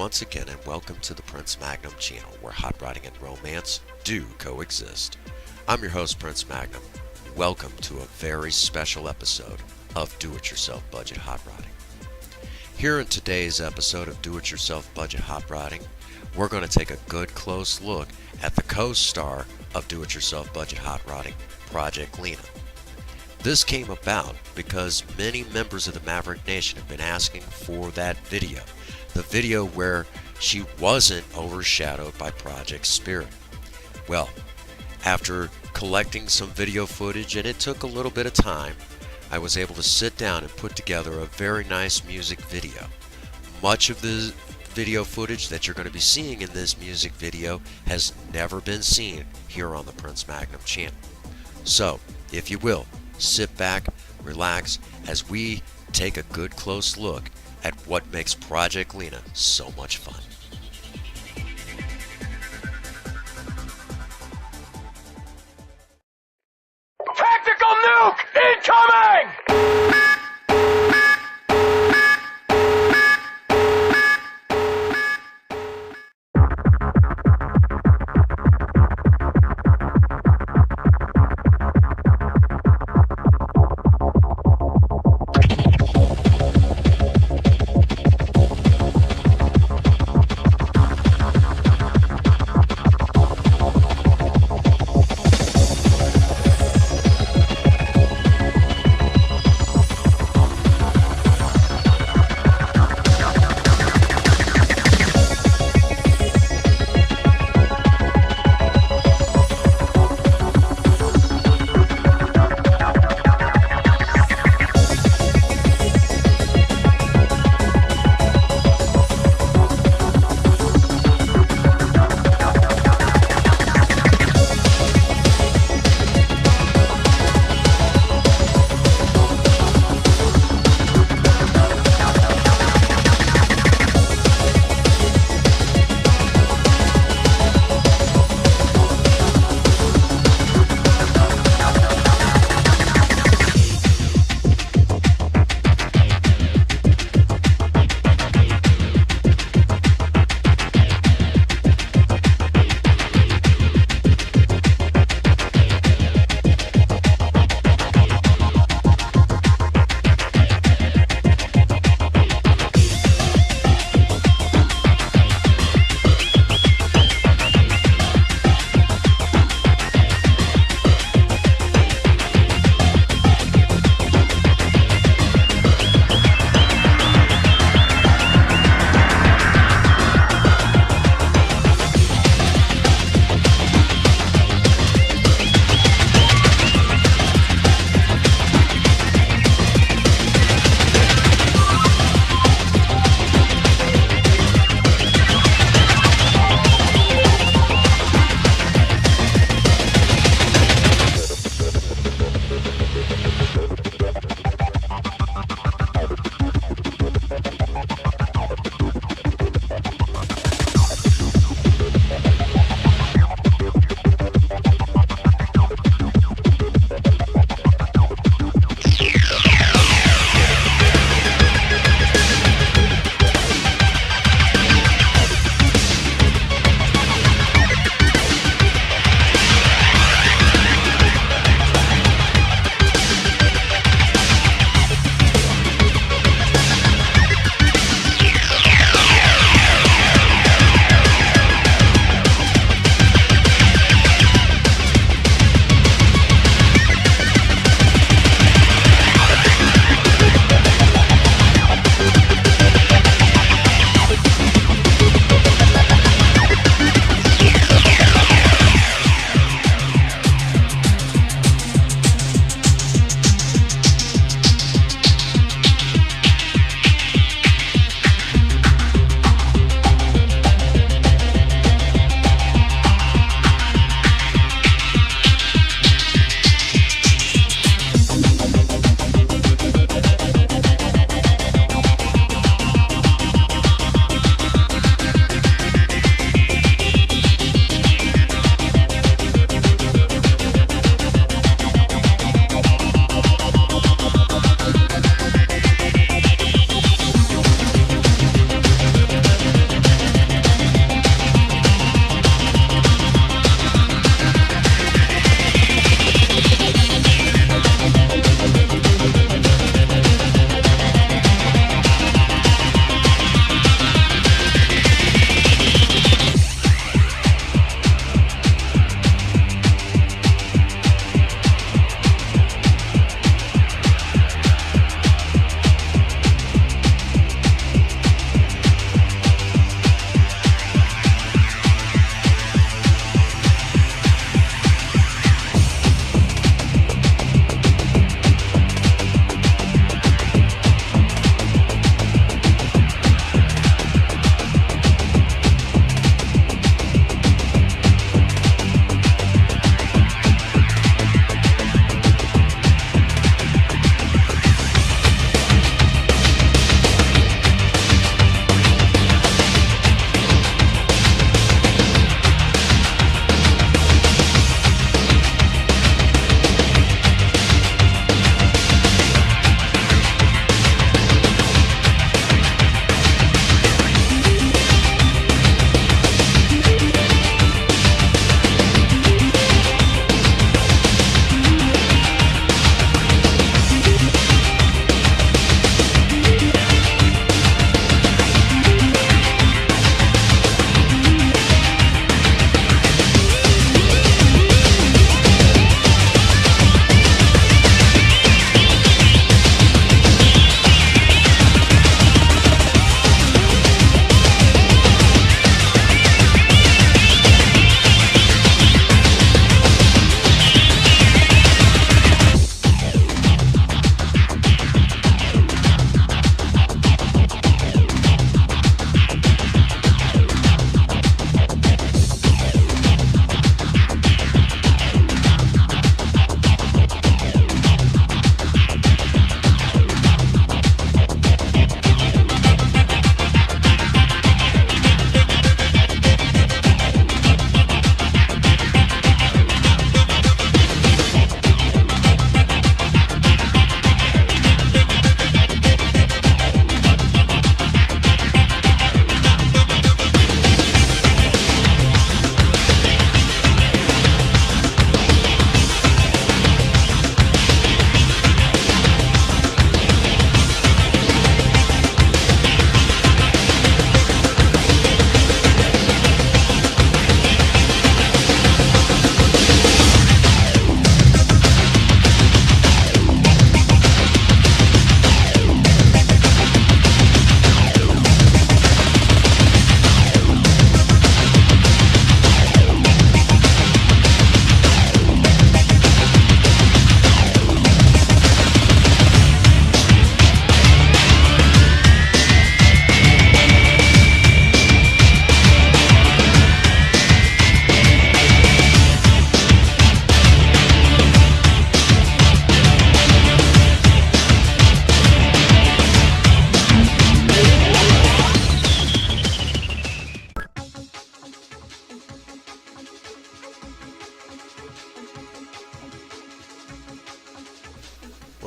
once again and welcome to the Prince Magnum channel where hot rodding and romance do coexist. I'm your host, Prince Magnum. Welcome to a very special episode of Do-It-Yourself Budget Hot Rodding. Here in today's episode of Do-It-Yourself Budget Hot Rodding, we're going to take a good close look at the co-star of Do-It-Yourself Budget Hot Rodding, Project Lena. This came about because many members of the Maverick Nation have been asking for that video. The video where she wasn't overshadowed by Project Spirit. Well, after collecting some video footage, and it took a little bit of time, I was able to sit down and put together a very nice music video. Much of the video footage that you're going to be seeing in this music video has never been seen here on the Prince Magnum channel. So, if you will, sit back, relax, as we take a good close look at what makes Project Lena so much fun. Tactical nuke incoming!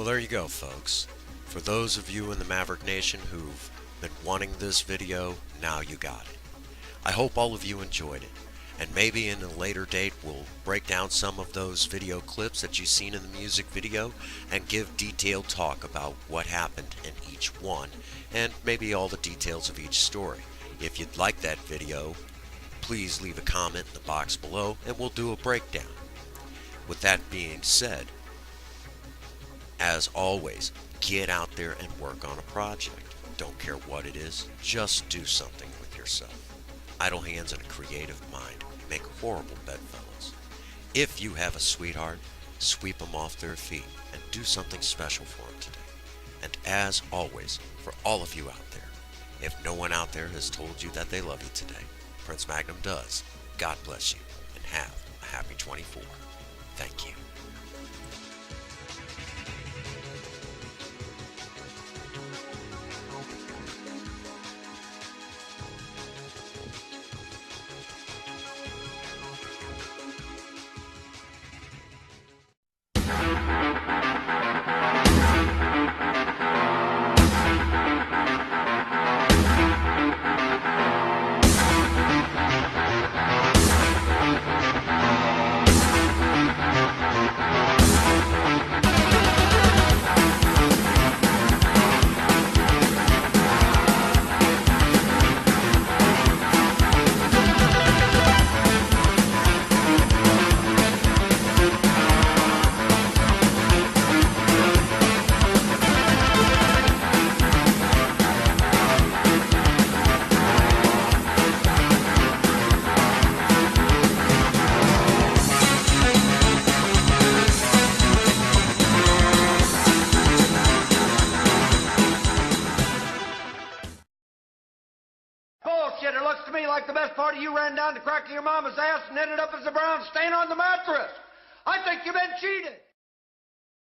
Well, there you go, folks. For those of you in the Maverick Nation who've been wanting this video, now you got it. I hope all of you enjoyed it. And maybe in a later date we'll break down some of those video clips that you've seen in the music video and give detailed talk about what happened in each one and maybe all the details of each story. If you'd like that video, please leave a comment in the box below and we'll do a breakdown. With that being said, as always, get out there and work on a project. Don't care what it is, just do something with yourself. Idle hands and a creative mind make horrible bedfellows. If you have a sweetheart, sweep them off their feet and do something special for them today. And as always, for all of you out there, if no one out there has told you that they love you today, Prince Magnum does. God bless you and have a happy 24. Thank you. Bullshit. It looks to me like the best part of you ran down the crack of your mama's ass and ended up as a brown stain on the mattress. I think you've been cheated.